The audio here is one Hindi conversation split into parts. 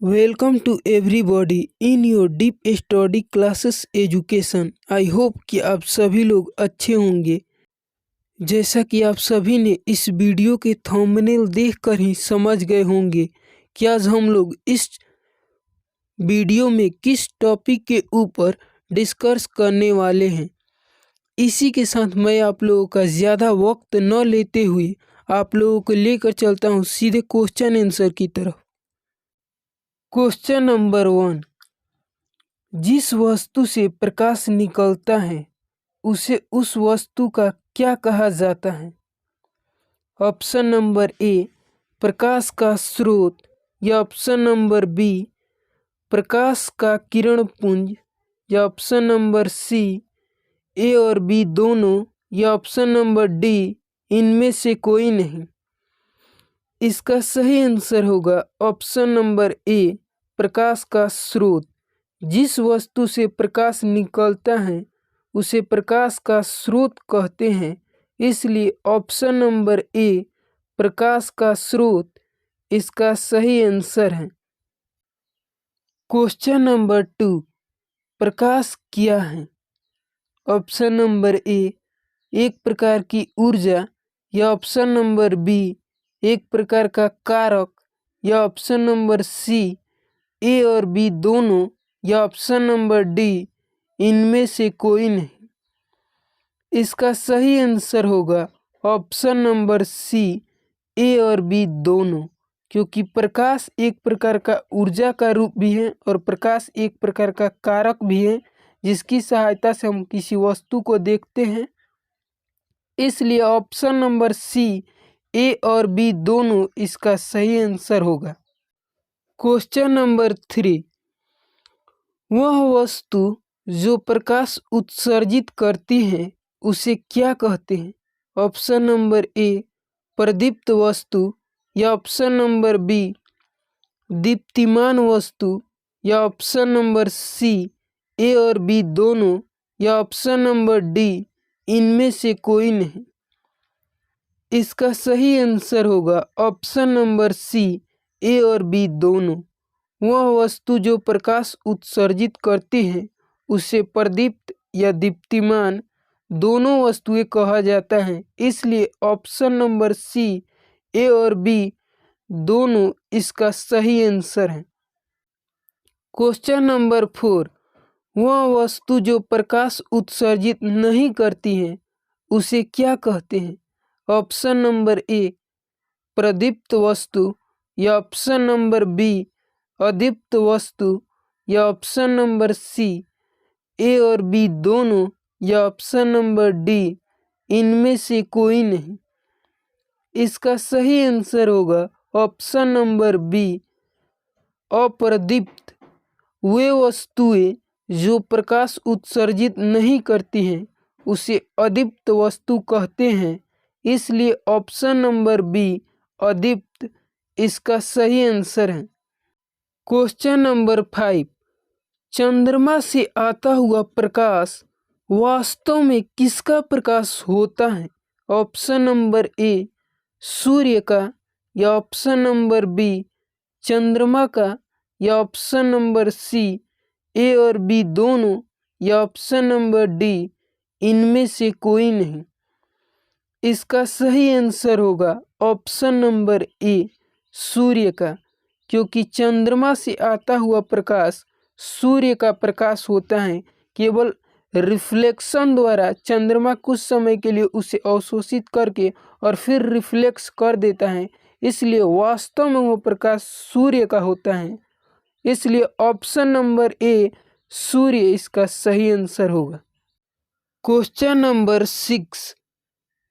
Welcome to everybody in your deep study classes education. I hope कि आप सभी लोग अच्छे होंगे। जैसा कि आप सभी ने इस वीडियो के थंबनेल देखकर ही समझ गए होंगे कि आज हम लोग इस वीडियो में किस टॉपिक के ऊपर डिस्कस करने वाले हैं। इसी के साथ मैं आप लोगों का ज़्यादा वक्त न लेते हुए आप लोगों को लेकर चलता हूँ सीधे क्वेश्चन आंसर की तरफ। क्वेश्चन नंबर 1, जिस वस्तु से प्रकाश निकलता है उसे उस वस्तु का क्या कहा जाता है? ऑप्शन नंबर ए, प्रकाश का स्रोत, या ऑप्शन नंबर बी, प्रकाश का किरण पुंज, या ऑप्शन नंबर सी, ए और बी दोनों, या ऑप्शन नंबर डी, इनमें से कोई नहीं। इसका सही आंसर होगा ऑप्शन नंबर ए, प्रकाश का स्रोत। जिस वस्तु से प्रकाश निकलता है उसे प्रकाश का स्रोत कहते हैं, इसलिए ऑप्शन नंबर ए, प्रकाश का स्रोत, इसका सही आंसर है। क्वेश्चन नंबर 2, प्रकाश क्या है? ऑप्शन नंबर ए, एक प्रकार की ऊर्जा, या ऑप्शन नंबर बी, एक प्रकार का कारक, या ऑप्शन नंबर सी, ए और बी दोनों, या ऑप्शन नंबर डी, इनमें से कोई नहीं। इसका सही आंसर होगा ऑप्शन नंबर सी, ए और बी दोनों, क्योंकि प्रकाश एक प्रकार का ऊर्जा का रूप भी है और प्रकाश एक प्रकार का कारक भी है जिसकी सहायता से हम किसी वस्तु को देखते हैं। इसलिए ऑप्शन नंबर सी, ए और बी दोनों, इसका सही आंसर होगा। क्वेश्चन नंबर 3, वह वस्तु जो प्रकाश उत्सर्जित करती है उसे क्या कहते हैं? ऑप्शन नंबर ए, प्रदीप्त वस्तु, या ऑप्शन नंबर बी, दीप्तिमान वस्तु, या ऑप्शन नंबर सी, ए और बी दोनों, या ऑप्शन नंबर डी, इनमें से कोई नहीं। इसका सही आंसर होगा ऑप्शन नंबर सी, ए और बी दोनों। वह वस्तु जो प्रकाश उत्सर्जित करती है उसे प्रदीप्त या दीप्तिमान दोनों वस्तुएं कहा जाता है, इसलिए ऑप्शन नंबर सी, ए और बी दोनों, इसका सही आंसर है। क्वेश्चन नंबर 4, वह वस्तु जो प्रकाश उत्सर्जित नहीं करती है उसे क्या कहते हैं? ऑप्शन नंबर ए, प्रदीप्त वस्तु, या ऑप्शन नंबर बी, अदीप्त वस्तु, या ऑप्शन नंबर सी, ए और बी दोनों, या ऑप्शन नंबर डी, इनमें से कोई नहीं। इसका सही आंसर होगा ऑप्शन नंबर बी, अप्रदीप्त। वे वस्तुएं जो प्रकाश उत्सर्जित नहीं करती हैं उसे अदीप्त वस्तु कहते हैं, इसलिए ऑप्शन नंबर बी, अदीप्त, इसका सही आंसर है। क्वेश्चन नंबर 5, चंद्रमा से आता हुआ प्रकाश वास्तव में किसका प्रकाश होता है? ऑप्शन नंबर ए, सूर्य का, या ऑप्शन नंबर बी, चंद्रमा का, या ऑप्शन नंबर सी, ए और बी दोनों, या ऑप्शन नंबर डी, इनमें से कोई नहीं। इसका सही आंसर होगा ऑप्शन नंबर ए, सूर्य का, क्योंकि चंद्रमा से आता हुआ प्रकाश सूर्य का प्रकाश होता है। केवल रिफ्लेक्शन द्वारा चंद्रमा कुछ समय के लिए उसे अवशोषित करके और फिर रिफ्लेक्स कर देता है, इसलिए वास्तव में वो प्रकाश सूर्य का होता है। इसलिए ऑप्शन नंबर ए, सूर्य, इसका सही आंसर होगा। क्वेश्चन नंबर 6,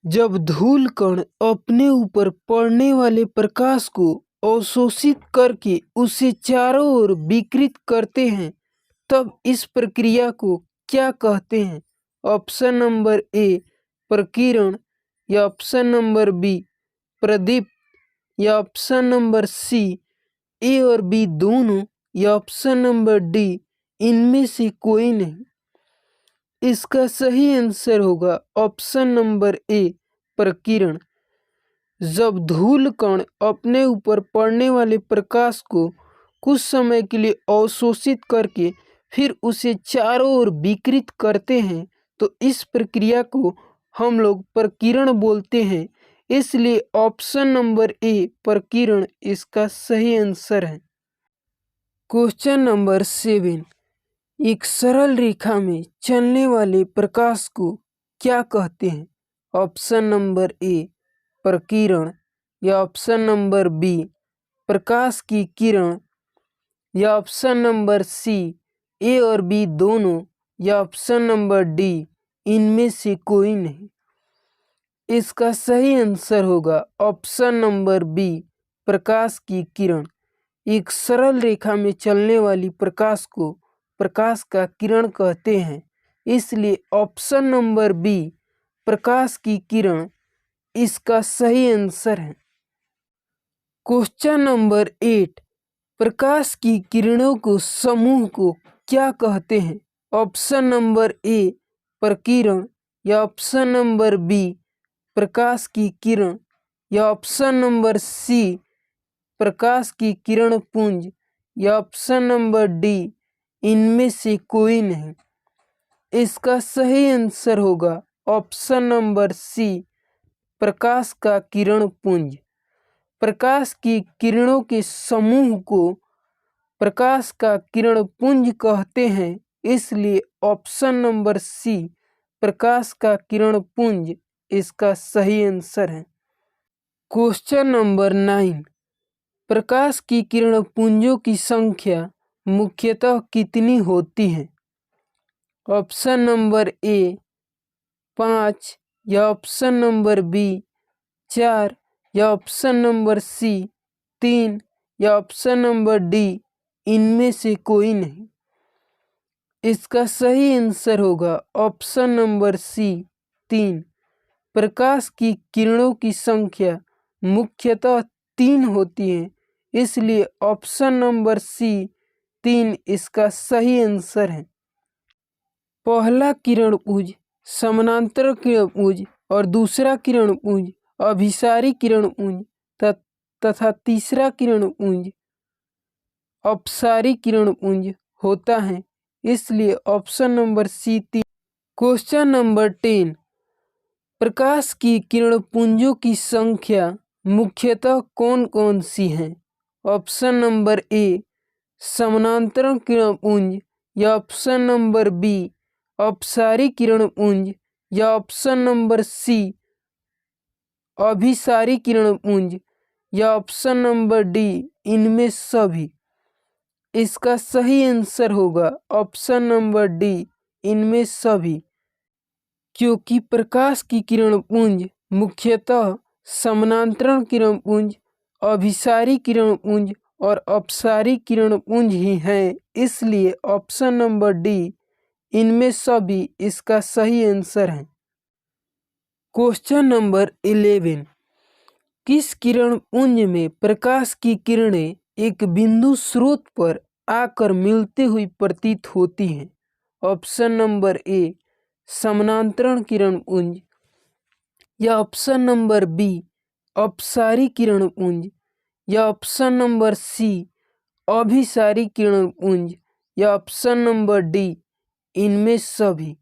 जब धूल कण अपने ऊपर पड़ने वाले प्रकाश को अवशोषित करके उसे चारों ओर विकृत करते हैं तब इस प्रक्रिया को क्या कहते हैं? ऑप्शन नंबर ए, प्रकीर्ण, या ऑप्शन नंबर बी, प्रदीप्त, या ऑप्शन नंबर सी, ए और बी दोनों, या ऑप्शन नंबर डी, इनमें से कोई नहीं। इसका सही आंसर होगा ऑप्शन नंबर ए, प्रकीर्ण। जब धूल कण अपने ऊपर पड़ने वाले प्रकाश को कुछ समय के लिए अवशोषित करके फिर उसे चारों ओर विकृत करते हैं, तो इस प्रक्रिया को हम लोग प्रकीर्ण बोलते हैं। इसलिए ऑप्शन नंबर ए प्रकीर्ण इसका सही आंसर है। क्वेश्चन नंबर 7, एक सरल रेखा में चलने वाले प्रकाश को क्या कहते हैं? ऑप्शन नंबर ए प्रकीर्ण, या ऑप्शन नंबर बी प्रकाश की किरण, या ऑप्शन नंबर सी ए और बी दोनों, या ऑप्शन नंबर डी इनमें से कोई नहीं। इसका सही आंसर होगा ऑप्शन नंबर बी प्रकाश की किरण। एक सरल रेखा में चलने वाली प्रकाश को प्रकाश का किरण कहते हैं, इसलिए ऑप्शन नंबर बी प्रकाश की किरण इसका सही आंसर है। क्वेश्चन नंबर 8, प्रकाश की किरणों को समूह को क्या कहते हैं? ऑप्शन नंबर ए प्रकीर्ण, या ऑप्शन नंबर बी प्रकाश की किरण, या ऑप्शन नंबर सी प्रकाश की किरण पुंज, या ऑप्शन नंबर डी इनमें से कोई नहीं। इसका सही आंसर होगा ऑप्शन नंबर सी प्रकाश का किरण पुंज। प्रकाश की किरणों के समूह को प्रकाश का किरण पुंज कहते हैं, इसलिए ऑप्शन नंबर सी प्रकाश का किरण पुंज इसका सही आंसर है। क्वेश्चन नंबर 9, प्रकाश की किरण पुंजों की संख्या मुख्यतः कितनी होती है? ऑप्शन नंबर ए 5, या ऑप्शन नंबर बी 4, या ऑप्शन नंबर सी 3, या ऑप्शन नंबर डी इनमें से कोई नहीं। इसका सही आंसर होगा ऑप्शन नंबर सी 3। प्रकाश की किरणों की संख्या मुख्यतः 3 होती है, इसलिए ऑप्शन नंबर सी 3 इसका सही आंसर है। पहला किरणपुंज समानांतर किरणपुंज और दूसरा किरणपुंज अभिसारी किरणपुंज तथा तीसरा किरणपुंज अपसारी किरणपुंज होता है, इसलिए option number C 3। Question number 10, प्रकाश की किरणपुंजों की संख्या मुख्यतः कौन कौन सी हैं? ऑप्शन नंबर ए समानांतर किरणपुंज, या ऑप्शन नंबर बी अपसारी किरणपुंज, या ऑप्शन नंबर सी अभिसारी किरणपुंज, या ऑप्शन नंबर डी इनमें सभी। इसका सही आंसर होगा ऑप्शन नंबर डी इनमें सभी, क्योंकि प्रकाश की किरणपुंज मुख्यतः समानांतर किरणपुंज, अभिसारी किरणपुंज और अपसारी किरणपुंज ही हैं, इसलिए ऑप्शन नंबर डी इनमें सभी इसका सही आंसर है। क्वेश्चन नंबर 11, किस किरणपुंज में प्रकाश की किरणें एक बिंदु स्रोत पर आकर मिलती हुई प्रतीत होती हैं? ऑप्शन नंबर ए समानांतर किरणपुंज, या ऑप्शन नंबर बी अपसारी किरणपुंज, या ऑप्शन नंबर सी अभिसारी किरणपुंज, या ऑप्शन नंबर डी इनमें सभी।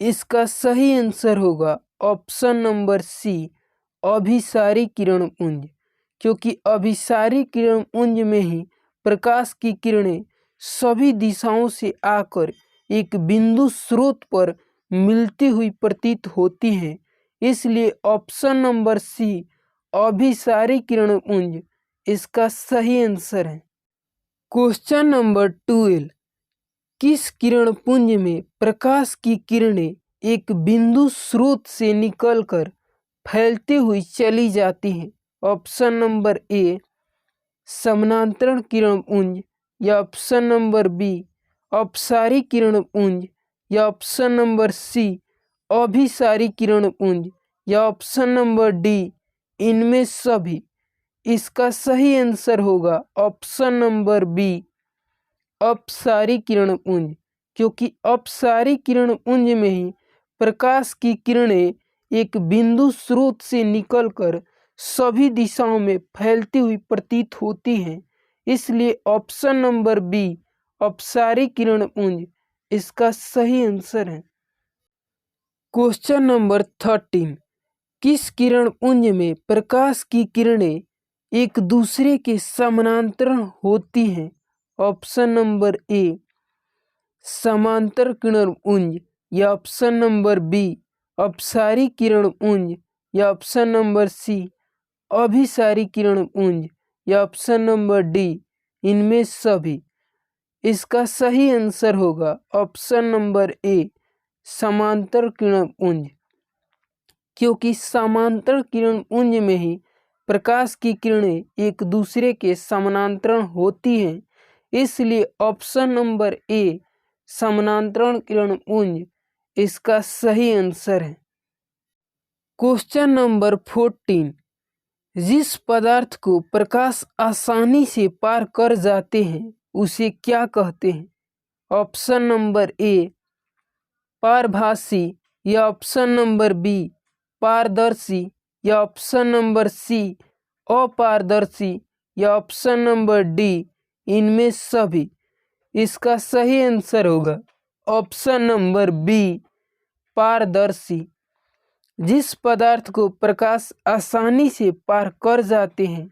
इसका सही आंसर होगा ऑप्शन नंबर सी अभिसारी किरणपुंज, क्योंकि अभिसारी किरणपुंज में ही प्रकाश की किरणें सभी दिशाओं से आकर एक बिंदु स्रोत पर मिलती हुई प्रतीत होती हैं, इसलिए ऑप्शन नंबर सी अभिसारी किरणपुंज इसका सही आंसर है। क्वेश्चन नंबर 12, किस किरणपुंज में प्रकाश की किरणें एक बिंदु स्रोत से निकलकर फैलती हुई चली जाती हैं? ऑप्शन नंबर ए समानांतर किरणपुंज, या ऑप्शन नंबर बी अपसारी किरणपुंज, या ऑप्शन नंबर सी अभिसारी किरणपुंज, या ऑप्शन नंबर डी इनमें सभी। इसका सही आंसर होगा ऑप्शन नंबर बी अपसारी किरणपुंज, क्योंकि अपसारी किरणपुंज में ही प्रकाश की किरणें एक बिंदु स्रोत से निकलकर सभी दिशाओं में फैलती हुई प्रतीत होती हैं, इसलिए ऑप्शन नंबर बी अपसारी किरण पुंज इसका सही आंसर है। क्वेश्चन नंबर 13, किस किरण पुंज में प्रकाश की किरणें एक दूसरे के समानांतर होती हैं? ऑप्शन नंबर ए समांतर किरण पुंज, या ऑप्शन नंबर बी अपसारी किरण पुंज, या ऑप्शन नंबर सी अभिसारी किरण पुंज, या ऑप्शन नंबर डी इनमें सभी। इसका सही आंसर होगा ऑप्शन नंबर ए समांतर किरण पुंज, क्योंकि समांतर किरण पुंज में ही प्रकाश की किरणें एक दूसरे के समानांतर होती हैं, इसलिए ऑप्शन नंबर ए समानांतर किरण पुंज इसका सही आंसर है। क्वेश्चन नंबर 14, जिस पदार्थ को प्रकाश आसानी से पार कर जाते हैं उसे क्या कहते हैं? ऑप्शन नंबर ए पारभासी, या ऑप्शन नंबर बी पारदर्शी, या ऑप्शन नंबर सी अपारदर्शी, या ऑप्शन नंबर डी इनमें सभी। इसका सही आंसर होगा ऑप्शन नंबर बी पारदर्शी। जिस पदार्थ को प्रकाश आसानी से पार कर जाते हैं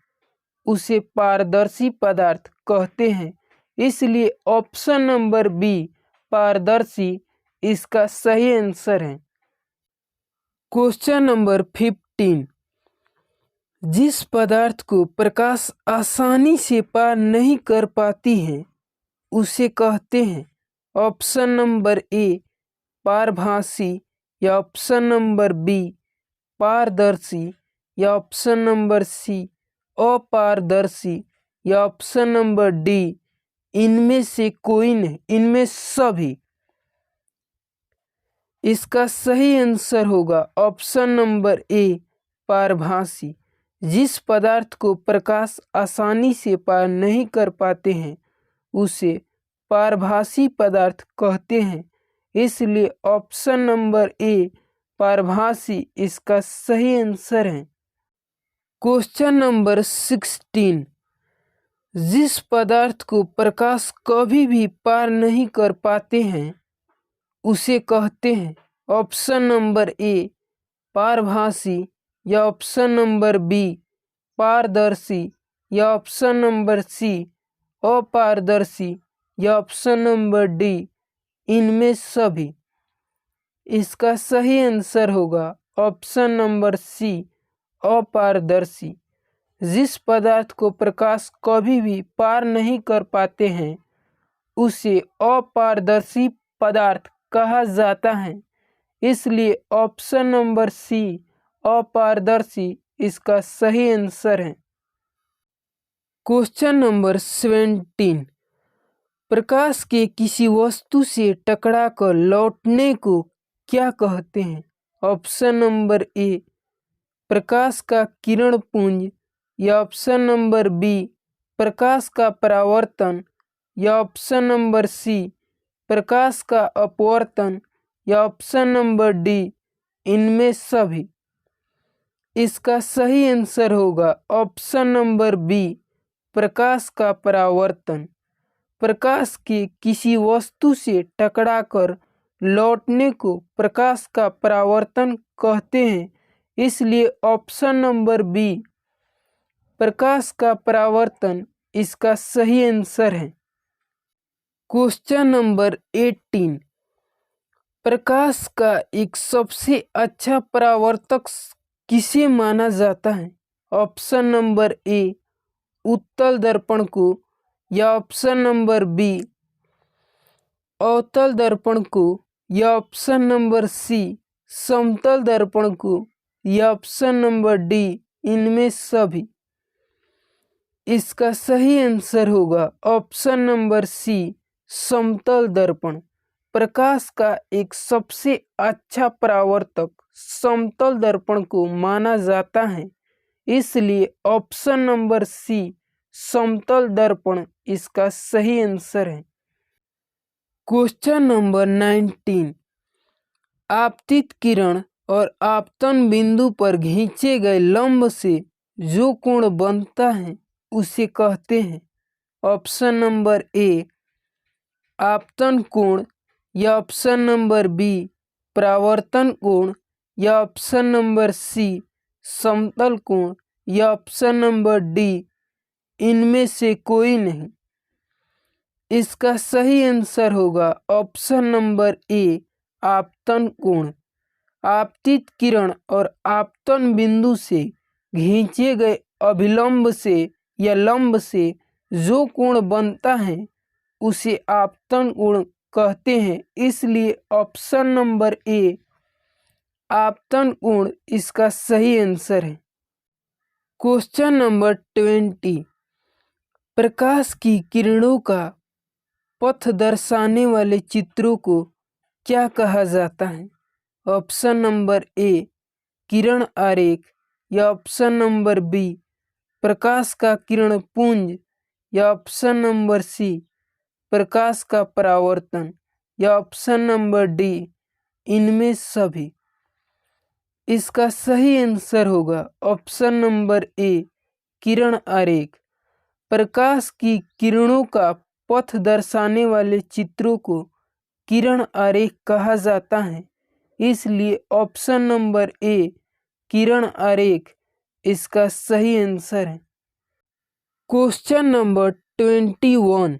उसे पारदर्शी पदार्थ कहते हैं, इसलिए ऑप्शन नंबर बी पारदर्शी इसका सही आंसर है। क्वेश्चन नंबर 15, जिस पदार्थ को प्रकाश आसानी से पार नहीं कर पाती है उसे कहते हैं? ऑप्शन नंबर ए पारभासी, या ऑप्शन नंबर बी पारदर्शी, या ऑप्शन नंबर सी अपारदर्शी, या ऑप्शन नंबर डी इनमें से कोई नहीं, इनमें सभी। इसका सही आंसर होगा ऑप्शन नंबर ए पारभासी। जिस पदार्थ को प्रकाश आसानी से पार नहीं कर पाते हैं उसे पारभासी पदार्थ कहते हैं, इसलिए ऑप्शन नंबर ए पारभासी इसका सही आंसर है। क्वेश्चन नंबर 16, जिस पदार्थ को प्रकाश कभी भी पार नहीं कर पाते हैं उसे कहते हैं? ऑप्शन नंबर ए पारभासी, या ऑप्शन नंबर बी पारदर्शी, या ऑप्शन नंबर सी अपारदर्शी, या ऑप्शन नंबर डी इनमें सभी। इसका सही आंसर होगा ऑप्शन नंबर सी अपारदर्शी। जिस पदार्थ को प्रकाश कभी भी पार नहीं कर पाते हैं उसे अपारदर्शी पदार्थ कहा जाता है, इसलिए ऑप्शन नंबर सी अपारदर्शी इसका सही आंसर है। क्वेश्चन नंबर 17, प्रकाश के किसी वस्तु से टकराकर लौटने को क्या कहते हैं? ऑप्शन नंबर ए प्रकाश का किरण पुंज, या ऑप्शन नंबर बी प्रकाश का परावर्तन, या ऑप्शन नंबर सी प्रकाश का अपवर्तन, या ऑप्शन नंबर डी इनमें सभी। इसका सही आंसर होगा ऑप्शन नंबर बी प्रकाश का परावर्तन। प्रकाश के किसी वस्तु से टकराकर लौटने को प्रकाश का परावर्तन कहते हैं, इसलिए ऑप्शन नंबर बी प्रकाश का परावर्तन इसका सही आंसर है। क्वेश्चन नंबर 18, प्रकाश का एक सबसे अच्छा परावर्तक किसे माना जाता है? ऑप्शन नंबर ए उत्तल दर्पण को, या ऑप्शन नंबर बी अवतल दर्पण को, या ऑप्शन नंबर सी समतल दर्पण को, या ऑप्शन नंबर डी इनमें सभी। इसका सही आंसर होगा ऑप्शन नंबर सी समतल दर्पण। प्रकाश का एक सबसे अच्छा परावर्तक समतल दर्पण को माना जाता है, इसलिए ऑप्शन नंबर सी समतल दर्पण इसका सही आंसर है। क्वेश्चन नंबर 19, आपतित किरण और आपतन बिंदु पर खींचे गए लंब से जो कोण बनता है उसे कहते हैं? ऑप्शन नंबर ए आपतन कोण या ऑप्शन नंबर बी परावर्तन कोण या ऑप्शन नंबर सी समतल कोण या ऑप्शन नंबर डी इनमें से कोई नहीं। इसका सही आंसर होगा ऑप्शन नंबर ए आपतन कोण। आपतित किरण और आपतन बिंदु से खींचे गए अभिलंब से या लंब से जो कोण बनता है उसे आपतन कोण कहते हैं। इसलिए ऑप्शन नंबर ए आपतन कोण इसका सही आंसर है। क्वेश्चन नंबर 20, प्रकाश की किरणों का पथ दर्शाने वाले चित्रों को क्या कहा जाता है? ऑप्शन नंबर ए किरण आरेख या ऑप्शन नंबर बी प्रकाश का किरण पुंज या ऑप्शन नंबर सी प्रकाश का परावर्तन या ऑप्शन नंबर डी इनमें सभी। इसका सही आंसर होगा ऑप्शन नंबर ए किरण आरेख। प्रकाश की किरणों का पथ दर्शाने वाले चित्रों को किरण आरेख कहा जाता है। इसलिए ऑप्शन नंबर ए किरण आरेख इसका सही आंसर है। क्वेश्चन नंबर 21,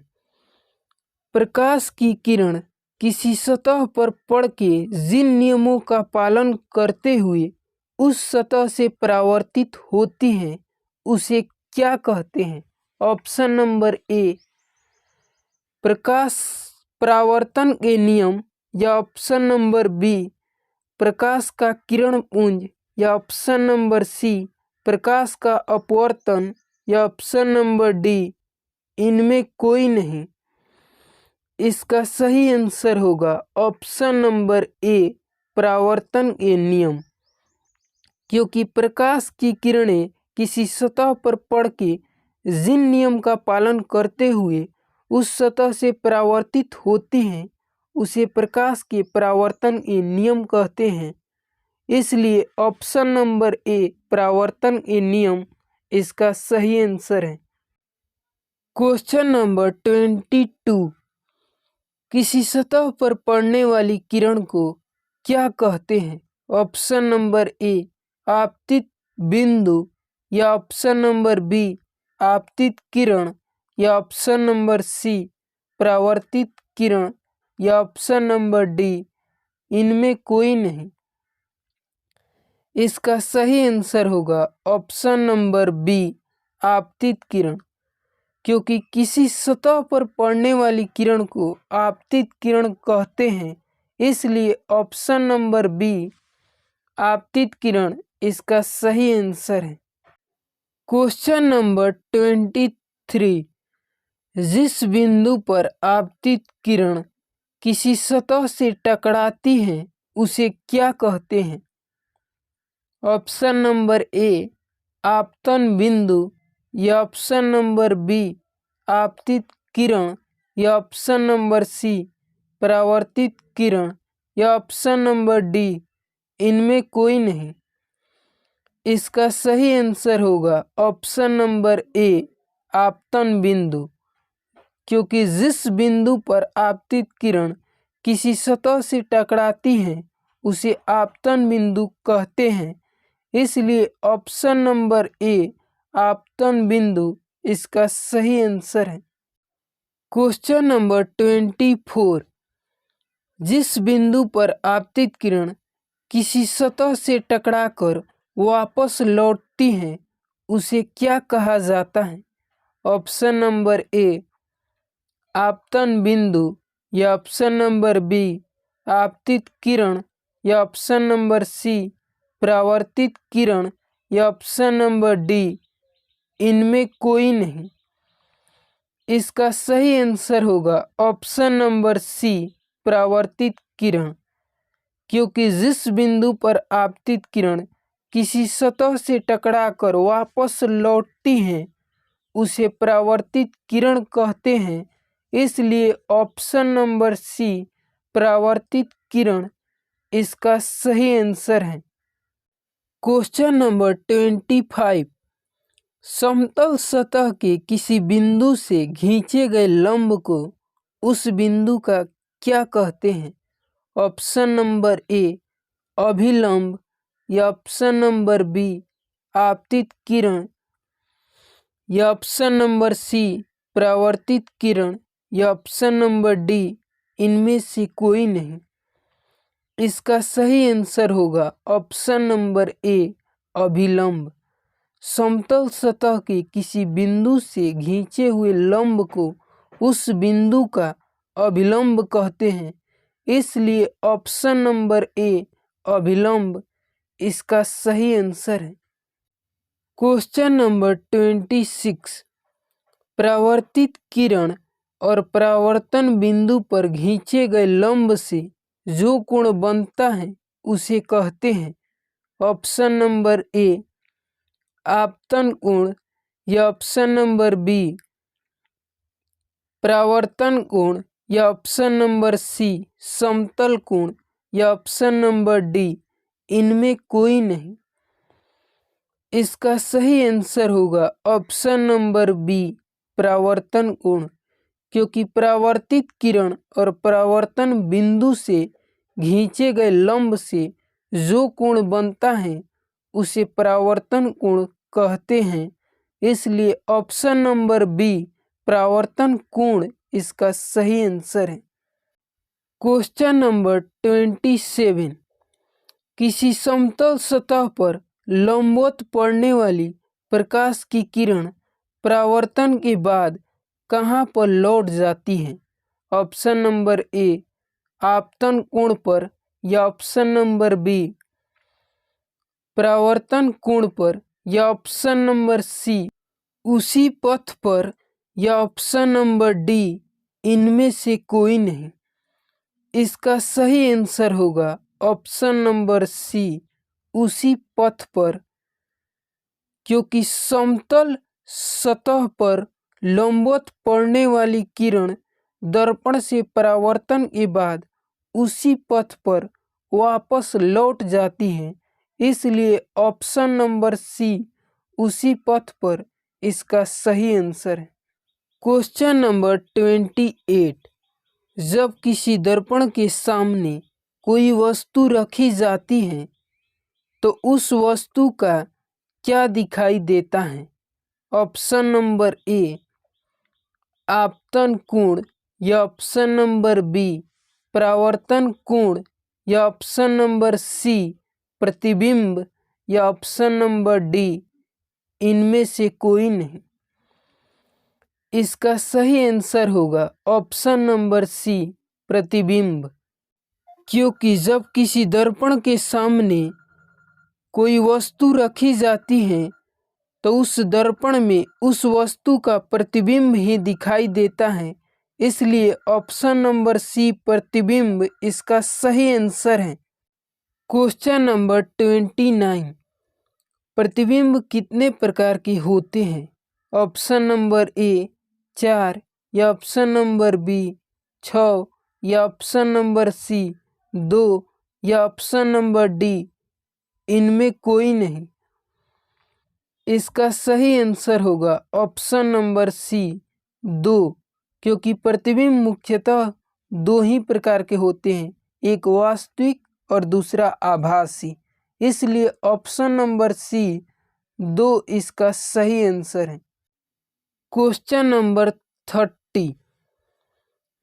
प्रकाश की किरण किसी सतह पर पड़ के जिन नियमों का पालन करते हुए उस सतह से परावर्तित होती हैं उसे क्या कहते हैं? ऑप्शन नंबर ए प्रकाश परावर्तन के नियम या ऑप्शन नंबर बी प्रकाश का किरण पुंज या ऑप्शन नंबर सी प्रकाश का अपवर्तन या ऑप्शन नंबर डी इनमें कोई नहीं। इसका सही आंसर होगा ऑप्शन नंबर ए परावर्तन के नियम। क्योंकि प्रकाश की किरणें किसी सतह पर पड़ के जिन नियम का पालन करते हुए उस सतह से परावर्तित होती हैं उसे प्रकाश के परावर्तन के नियम कहते हैं। इसलिए ऑप्शन नंबर ए परावर्तन के नियम इसका सही आंसर है। क्वेश्चन नंबर 22, किसी सतह पर पड़ने वाली किरण को क्या कहते हैं? ऑप्शन नंबर ए आपतित बिंदु या ऑप्शन नंबर बी आपतित किरण या ऑप्शन नंबर सी परावर्तित किरण या ऑप्शन नंबर डी इनमें कोई नहीं। इसका सही आंसर होगा ऑप्शन नंबर बी आपतित किरण। क्योंकि किसी सतह पर पड़ने वाली किरण को आपतित किरण कहते हैं, इसलिए ऑप्शन नंबर बी आपतित किरण इसका सही आंसर है। क्वेश्चन नंबर 23, जिस बिंदु पर आपतित किरण किसी सतह से टकराती है उसे क्या कहते हैं? ऑप्शन नंबर ए आपतन बिंदु या ऑप्शन नंबर बी आपतित किरण या ऑप्शन नंबर सी परावर्तित किरण या ऑप्शन नंबर डी इनमें कोई नहीं। इसका सही आंसर होगा ऑप्शन नंबर ए आपतन बिंदु। क्योंकि जिस बिंदु पर आपतित किरण किसी सतह से टकराती है उसे आपतन बिंदु कहते हैं। इसलिए ऑप्शन नंबर ए आपतन बिंदु इसका सही आंसर है। क्वेश्चन नंबर 24, जिस बिंदु पर आपतित किरण किसी सतह से टकराकर वापस लौटती है उसे क्या कहा जाता है? ऑप्शन नंबर ए आपतन बिंदु या ऑप्शन नंबर बी आपतित किरण या ऑप्शन नंबर सी परावर्तित किरण या ऑप्शन नंबर डी इनमें कोई नहीं। इसका सही आंसर होगा ऑप्शन नंबर सी परावर्तित किरण। क्योंकि जिस बिंदु पर आपतित किरण किसी सतह से टकराकर वापस लौटती हैं उसे परावर्तित किरण कहते हैं। इसलिए ऑप्शन नंबर सी परावर्तित किरण इसका सही आंसर है। क्वेश्चन नंबर 25, समतल सतह के किसी बिंदु से खींचे गए लंब को उस बिंदु का क्या कहते हैं? ऑप्शन नंबर ए अभिलंब, या ऑप्शन नंबर बी आपतित किरण, या ऑप्शन नंबर सी परावर्तित किरण, या ऑप्शन नंबर डी इनमें से कोई नहीं। इसका सही आंसर होगा ऑप्शन नंबर ए अभिलंब। समतल सतह के किसी बिंदु से खींचे हुए लंब को उस बिंदु का अभिलंब कहते हैं, इसलिए ऑप्शन नंबर ए अभिलंब इसका सही आंसर है। क्वेश्चन नंबर 26, परावर्तित किरण और परावर्तन बिंदु पर खींचे गए लंब से जो कोण बनता है उसे कहते हैं। ऑप्शन नंबर ए आपतन कोण, या ऑप्शन नंबर बी परावर्तन कोण, या ऑप्शन नंबर सी समतल कोण, या ऑप्शन नंबर डी इनमें कोई नहीं। इसका सही आंसर होगा ऑप्शन नंबर बी परावर्तन कोण, क्योंकि परावर्तित किरण और परावर्तन बिंदु से खींचे गए लंब से जो कोण बनता है उसे परावर्तन कोण कहते हैं, इसलिए ऑप्शन नंबर बी परावर्तन कोण इसका सही आंसर है। क्वेश्चन नंबर 27, किसी समतल सतह पर लंबवत पड़ने वाली प्रकाश की किरण परावर्तन के बाद कहाँ पर लौट जाती है? ऑप्शन नंबर ए आपतन कोण पर, या ऑप्शन नंबर बी परावर्तन कोण पर, या ऑप्शन नंबर सी उसी पथ पर, या ऑप्शन नंबर डी इनमें से कोई नहीं। इसका सही आंसर होगा ऑप्शन नंबर सी उसी पथ पर, क्योंकि समतल सतह पर लंबवत पड़ने वाली किरण दर्पण से परावर्तन के बाद उसी पथ पर वापस लौट जाती है, इसलिए ऑप्शन नंबर सी उसी पथ पर इसका सही आंसर है। क्वेश्चन नंबर 28, जब किसी दर्पण के सामने कोई वस्तु रखी जाती है तो उस वस्तु का क्या दिखाई देता है? ऑप्शन नंबर ए आपतन कोण, या ऑप्शन नंबर बी परावर्तन कोण, या ऑप्शन नंबर सी प्रतिबिंब, या ऑप्शन नंबर डी इनमें से कोई नहीं। इसका सही आंसर होगा ऑप्शन नंबर सी प्रतिबिंब, क्योंकि जब किसी दर्पण के सामने कोई वस्तु रखी जाती है तो उस दर्पण में उस वस्तु का प्रतिबिंब ही दिखाई देता है, इसलिए ऑप्शन नंबर सी प्रतिबिंब इसका सही आंसर है। क्वेश्चन नंबर 29, प्रतिबिंब कितने प्रकार के होते हैं? ऑप्शन नंबर ए 4, या ऑप्शन नंबर बी 6, या ऑप्शन नंबर सी 2, या ऑप्शन नंबर डी इनमें कोई नहीं। इसका सही आंसर होगा ऑप्शन नंबर सी 2, क्योंकि प्रतिबिंब मुख्यतः दो ही प्रकार के होते हैं, एक वास्तविक और दूसरा आभासी, इसलिए ऑप्शन नंबर सी 2 इसका सही आंसर है। क्वेश्चन नंबर 30,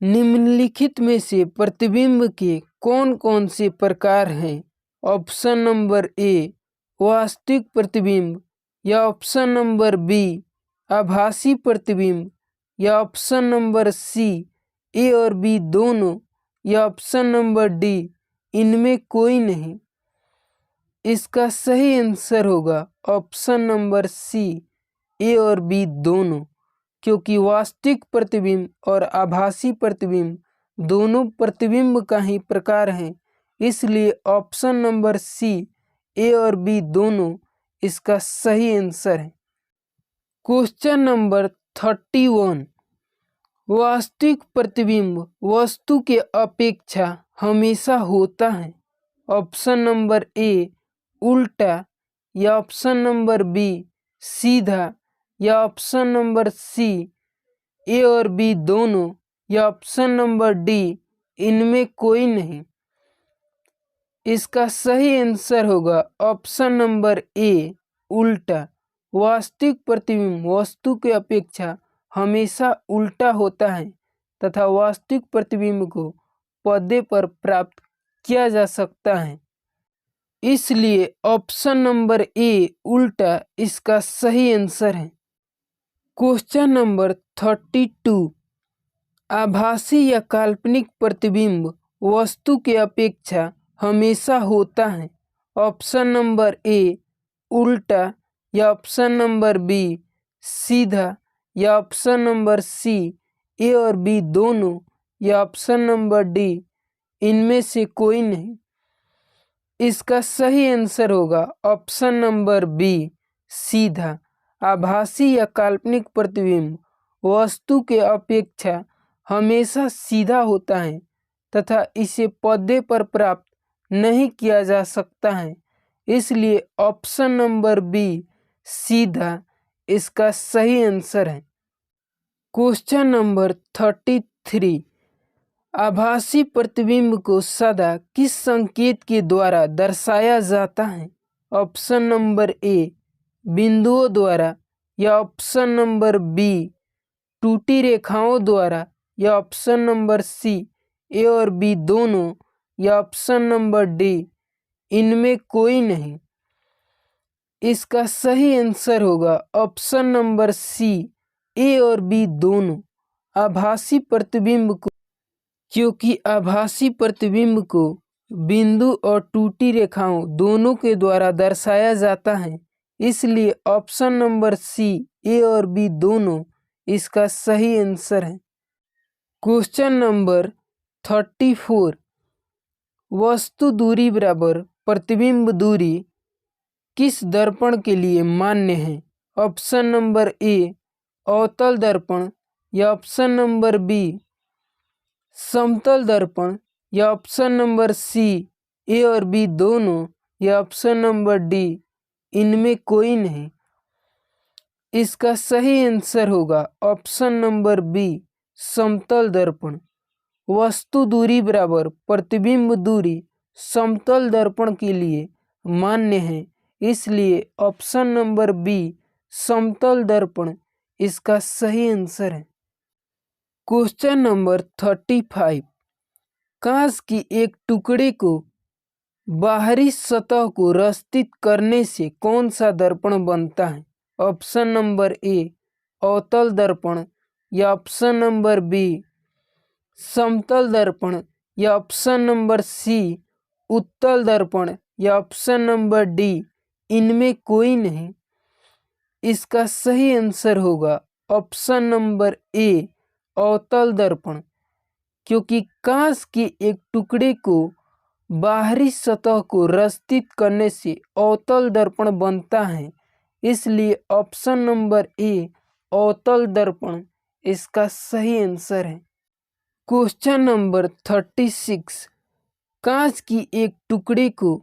निम्नलिखित में से प्रतिबिंब के कौन कौन से प्रकार हैं? ऑप्शन नंबर ए वास्तविक प्रतिबिंब, या ऑप्शन नंबर बी आभासी प्रतिबिंब, या ऑप्शन नंबर सी ए और बी दोनों, या ऑप्शन नंबर डी इनमें कोई नहीं। इसका सही आंसर होगा ऑप्शन नंबर सी ए और बी दोनों, क्योंकि वास्तविक प्रतिबिंब और आभासी प्रतिबिंब दोनों प्रतिबिंब का ही प्रकार है, इसलिए ऑप्शन नंबर सी ए और बी दोनों इसका सही आंसर है। क्वेश्चन नंबर 31, वास्तविक प्रतिबिंब वस्तु के अपेक्षा हमेशा होता है। ऑप्शन नंबर ए उल्टा, या ऑप्शन नंबर बी सीधा, या ऑप्शन नंबर सी ए और बी दोनों या ऑप्शन नंबर डी इनमें कोई नहीं। इसका सही आंसर होगा ऑप्शन नंबर ए उल्टा। वास्तविक प्रतिबिंब वस्तु की अपेक्षा हमेशा उल्टा होता है तथा वास्तविक प्रतिबिंब को पर्दे पर प्राप्त किया जा सकता है, इसलिए ऑप्शन नंबर ए उल्टा इसका सही आंसर है। क्वेश्चन नंबर 32, आभासी या काल्पनिक प्रतिबिंब वस्तु की अपेक्षा हमेशा होता है। ऑप्शन नंबर ए उल्टा या ऑप्शन नंबर बी सीधा या ऑप्शन नंबर सी ए और बी दोनों या ऑप्शन नंबर डी इनमें से कोई नहीं। इसका सही आंसर होगा ऑप्शन नंबर बी सीधा। आभासी या काल्पनिक प्रतिबिंब वस्तु के अपेक्षा हमेशा सीधा होता है तथा इसे पर्दे पर प्राप्त नहीं किया जा सकता है, इसलिए ऑप्शन नंबर बी सीधा इसका सही आंसर है। क्वेश्चन नंबर 33, आभासी प्रतिबिंब को सदा किस संकेत के द्वारा दर्शाया जाता है। ऑप्शन नंबर ए बिंदुओं द्वारा या ऑप्शन नंबर बी टूटी रेखाओं द्वारा या ऑप्शन नंबर सी ए और बी दोनों या ऑप्शन नंबर डी इनमें कोई नहीं। इसका सही आंसर होगा ऑप्शन नंबर सी ए और बी दोनों। आभासी प्रतिबिंब को क्योंकि आभासी प्रतिबिंब को बिंदु और टूटी रेखाओं दोनों के द्वारा दर्शाया जाता है, इसलिए ऑप्शन नंबर सी ए और बी दोनों इसका सही आंसर है। क्वेश्चन नंबर 34, वस्तु दूरी बराबर प्रतिबिंब दूरी किस दर्पण के लिए मान्य है। ऑप्शन नंबर ए अवतल दर्पण या ऑप्शन नंबर बी समतल दर्पण या ऑप्शन नंबर सी ए और बी दोनों या ऑप्शन नंबर डी इनमें कोई नहीं। इसका सही आंसर होगा ऑप्शन नंबर बी समतल दर्पण। वस्तु दूरी बराबर प्रतिबिंब दूरी समतल दर्पण के लिए मान्य है, इसलिए ऑप्शन नंबर बी समतल दर्पण इसका सही आंसर है। क्वेश्चन नंबर 35, कांच की एक टुकड़े को बाहरी सतह को रस्तित करने से कौन सा दर्पण बनता है। ऑप्शन नंबर ए अवतल दर्पण या ऑप्शन नंबर बी समतल दर्पण या ऑप्शन नंबर सी उत्तल दर्पण या ऑप्शन नंबर डी इनमें कोई नहीं। इसका सही आंसर होगा ऑप्शन नंबर ए अवतल दर्पण। क्योंकि कांच के एक टुकड़े को बाहरी सतह को रस्तित करने से अवतल दर्पण बनता है, इसलिए ऑप्शन नंबर ए अवतल दर्पण इसका सही आंसर है। क्वेश्चन नंबर 36, कांच की एक टुकड़े को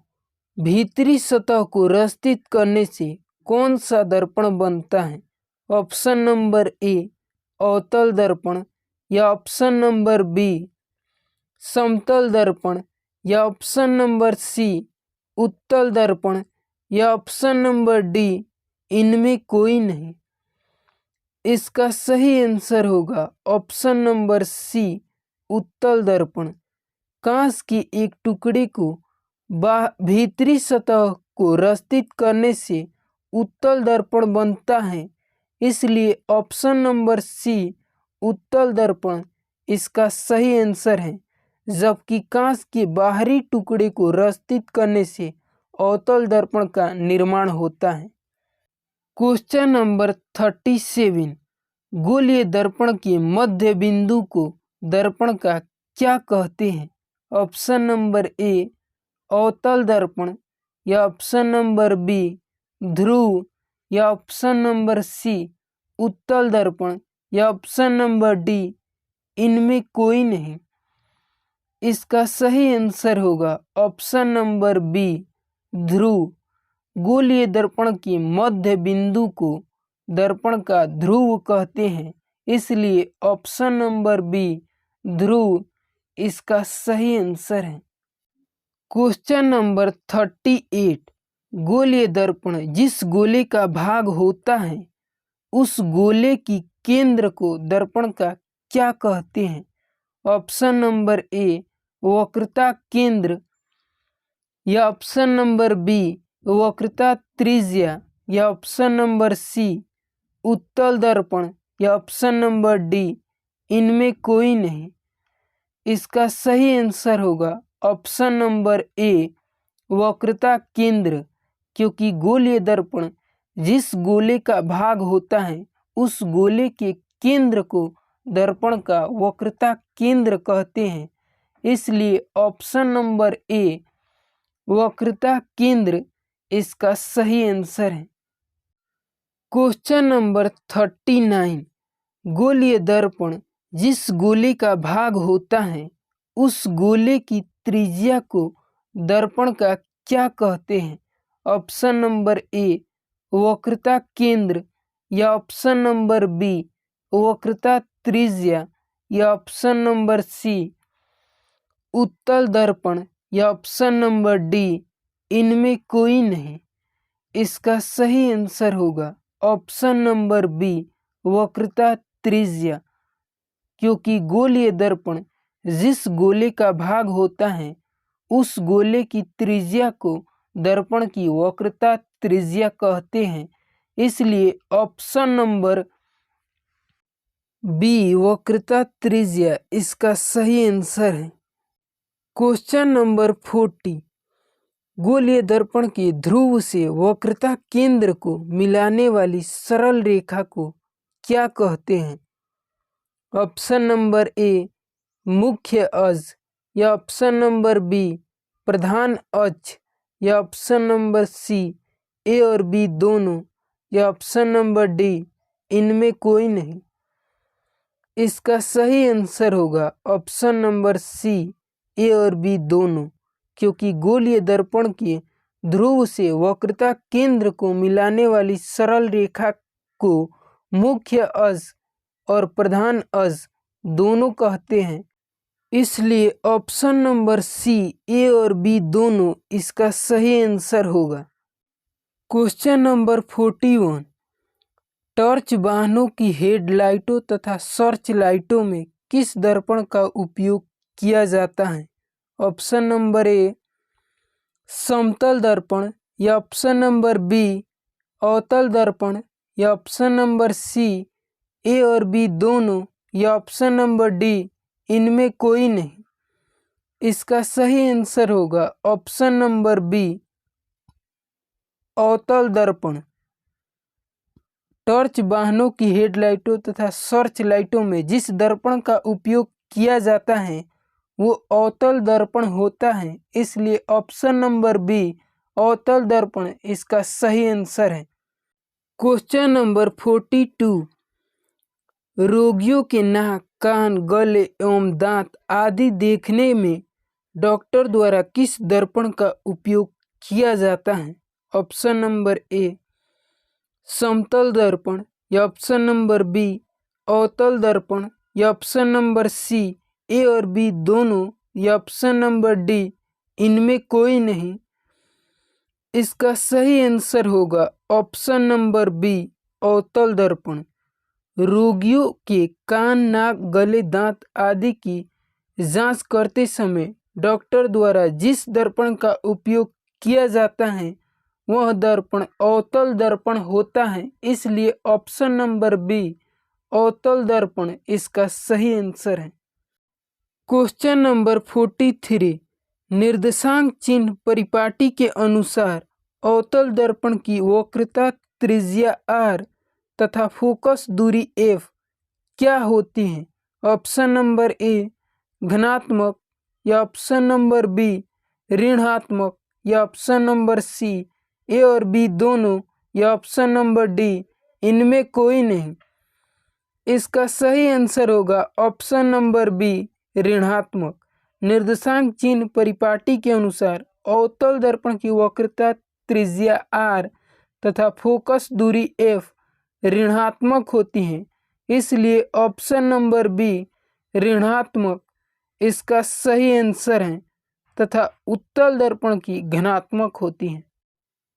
भीतरी सतह को रस्तित करने से कौन सा दर्पण बनता है। ऑप्शन नंबर ए अवतल दर्पण या ऑप्शन नंबर बी समतल दर्पण या ऑप्शन नंबर सी उत्तल दर्पण या ऑप्शन नंबर डी इनमें कोई नहीं। इसका सही आंसर होगा ऑप्शन नंबर सी उत्तल दर्पण। कांच की एक टुकड़े को भीतरी सतह को रस्तित करने से उत्तल दर्पण बनता है, इसलिए ऑप्शन नंबर सी उत्तल दर्पण इसका सही आंसर है। जबकि कांच के बाहरी टुकड़े को रस्तित करने से अवतल दर्पण का निर्माण होता है। क्वेश्चन नंबर 37, गोलीय दर्पण के मध्य बिंदु को दर्पण का क्या कहते हैं। ऑप्शन नंबर ए अवतल दर्पण या ऑप्शन नंबर बी ध्रुव या ऑप्शन नंबर सी उत्तल दर्पण या ऑप्शन नंबर डी इनमें कोई नहीं। इसका सही आंसर होगा ऑप्शन नंबर बी ध्रुव। गोलीय दर्पण के मध्य बिंदु को दर्पण का ध्रुव कहते हैं, इसलिए ऑप्शन नंबर बी ध्रुव इसका सही आंसर है। क्वेश्चन नंबर 38, गोलीय दर्पण जिस गोले का भाग होता है उस गोले की केंद्र को दर्पण का क्या कहते हैं? ऑप्शन नंबर ए वक्रता केंद्र, या ऑप्शन नंबर बी वक्रता त्रिज्या, या ऑप्शन नंबर सी उत्तल दर्पण, या ऑप्शन नंबर डी इनमें कोई नहीं। इसका सही आंसर होगा ऑप्शन नंबर ए वक्रता केंद्र, क्योंकि गोलीय दर्पण जिस गोले का भाग होता है उस गोले के केंद्र को दर्पण का वक्रता केंद्र कहते हैं, इसलिए ऑप्शन नंबर ए वक्रता केंद्र इसका सही आंसर है। क्वेश्चन नंबर 39, गोलीय दर्पण जिस गोले का भाग होता है उस गोले की त्रिज्या को दर्पण का क्या कहते हैं? ऑप्शन नंबर ए वक्रता केंद्र, या ऑप्शन नंबर बी वक्रता त्रिज्या, या ऑप्शन नंबर सी उत्तल दर्पण, या ऑप्शन नंबर डी इनमें कोई नहीं। इसका सही आंसर होगा ऑप्शन नंबर बी वक्रता त्रिज्या, क्योंकि गोलीय दर्पण जिस गोले का भाग होता है उस गोले की त्रिज्या को दर्पण की वक्रता त्रिज्या कहते हैं, इसलिए ऑप्शन नंबर बी वक्रता त्रिज्या इसका सही आंसर है। क्वेश्चन नंबर 40, गोलीय दर्पण के ध्रुव से वक्रता केंद्र को मिलाने वाली सरल रेखा को क्या कहते हैं? ऑप्शन नंबर ए मुख्य अक्ष, या ऑप्शन नंबर बी प्रधान अक्ष, या ऑप्शन नंबर सी ए और बी दोनों, या ऑप्शन नंबर डी इनमें कोई नहीं। इसका सही आंसर होगा ऑप्शन नंबर सी ए और बी दोनों, क्योंकि गोलीय दर्पण के ध्रुव से वक्रता केंद्र को मिलाने वाली सरल रेखा को मुख्य अक्ष और प्रधान अक्ष दोनों कहते हैं, इसलिए ऑप्शन नंबर सी ए और बी दोनों इसका सही आंसर होगा। क्वेश्चन नंबर 41, टॉर्च वाहनों की हेडलाइटों तथा सर्च लाइटों में किस दर्पण का उपयोग किया जाता है? ऑप्शन नंबर ए समतल दर्पण, या ऑप्शन नंबर बी अवतल दर्पण, या ऑप्शन नंबर सी ए और बी दोनों, या ऑप्शन नंबर डी इनमें कोई नहीं। इसका सही आंसर होगा ऑप्शन नंबर बी अवतल दर्पण। टॉर्च वाहनों की हेडलाइटों तथा सर्च लाइटों में जिस दर्पण का उपयोग किया जाता है वो अवतल दर्पण होता है, इसलिए ऑप्शन नंबर बी अवतल दर्पण इसका सही आंसर है। क्वेश्चन नंबर 42, रोगियों के नाक, कान, गले एवं दांत आदि देखने में डॉक्टर द्वारा किस दर्पण का उपयोग किया जाता है? ऑप्शन नंबर ए समतल दर्पण, या ऑप्शन नंबर बी अवतल दर्पण, या ऑप्शन नंबर सी ए और बी दोनों, या ऑप्शन नंबर डी इनमें कोई नहीं। इसका सही आंसर होगा ऑप्शन नंबर बी अवतल दर्पण। रोगियों के कान, नाक, गले, दांत आदि की जांच करते समय डॉक्टर द्वारा जिस दर्पण का उपयोग किया जाता है वह दर्पण अवतल दर्पण होता है, इसलिए ऑप्शन नंबर बी अवतल दर्पण इसका सही आंसर है। क्वेश्चन नंबर 43, निर्देशांक चिन्ह परिपाटी के अनुसार अवतल दर्पण की वक्रता त्रिज्या r तथा फोकस दूरी f क्या होती है? ऑप्शन नंबर ए धनात्मक, या ऑप्शन नंबर बी ऋणात्मक, या ऑप्शन नंबर सी ए और बी दोनों, या ऑप्शन नंबर डी इनमें कोई नहीं। इसका सही आंसर होगा ऑप्शन नंबर बी ऋणात्मक। निर्देशांक चिन्ह परिपाटी के अनुसार अवतल दर्पण की वक्रता त्रिज्या r तथा फोकस दूरी f ऋणात्मक होती हैं, इसलिए ऑप्शन नंबर बी ऋणात्मक इसका सही आंसर है तथा उत्तल दर्पण की धनात्मक होती हैं।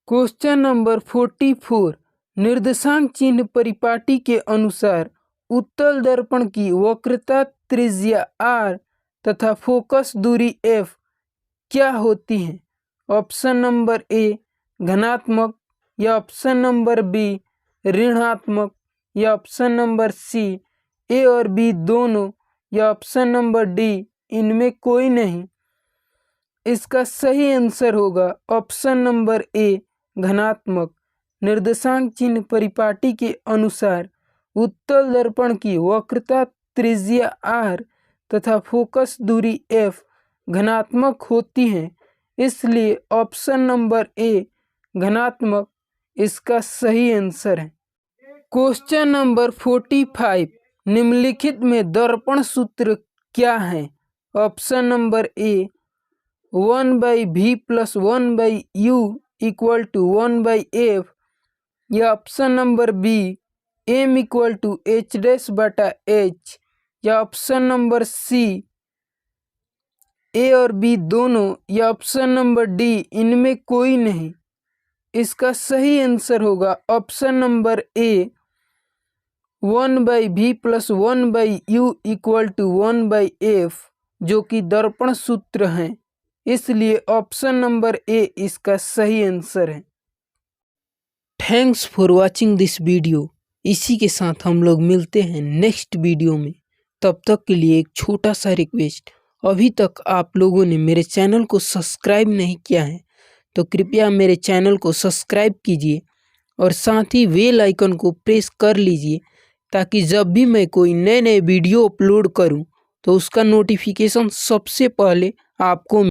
क्वेश्चन नंबर 44 निर्देशांक चिन्ह परिपाटी के अनुसार उत्तल दर्पण की वक्रता त्रिज्या r तथा फोकस दूरी f क्या होती है? ऑप्शन नंबर ए धनात्मक या ऑप्शन नंबर बी ऋणात्मक या ऑप्शन नंबर सी ए और बी दोनों या ऑप्शन नंबर डी इनमें कोई नहीं। इसका सही आंसर होगा ऑप्शन नंबर ए धनात्मक। निर्देशांक चिन्ह परिपाटी के अनुसार उत्तल दर्पण की वक्रता त्रिज्या r तथा फोकस दूरी f धनात्मक होती है, इसलिए ऑप्शन नंबर ए धनात्मक इसका सही आंसर है। क्वेश्चन नंबर 45 निम्नलिखित में दर्पण सूत्र क्या है? Option number A 1/v+1/u = 1/f या option number B m = h'/h या ऑप्शन नंबर सी ए और बी दोनों या ऑप्शन नंबर डी इनमें कोई नहीं। इसका सही आंसर होगा option number A 1/v+1/u = 1/f जो कि दर्पण सूत्र है, इसलिए ऑप्शन नंबर ए इसका सही आंसर है। Thanks for watching this video. इसी के साथ हम लोग मिलते हैं नेक्स्ट वीडियो में। तब तक के लिए एक छोटा सा रिक्वेस्ट, अभी तक आप लोगों ने मेरे चैनल को सब्सक्राइब नहीं किया है तो कृपया मेरे चैनल को सब्सक्राइब कीजिए और साथ ही बेल आइकन को प्रेस कर लीजिए ताकि जब भी मैं कोई नए वीडियो अपलोड करूं तो उसका नोटिफिकेशन सबसे पहले आपको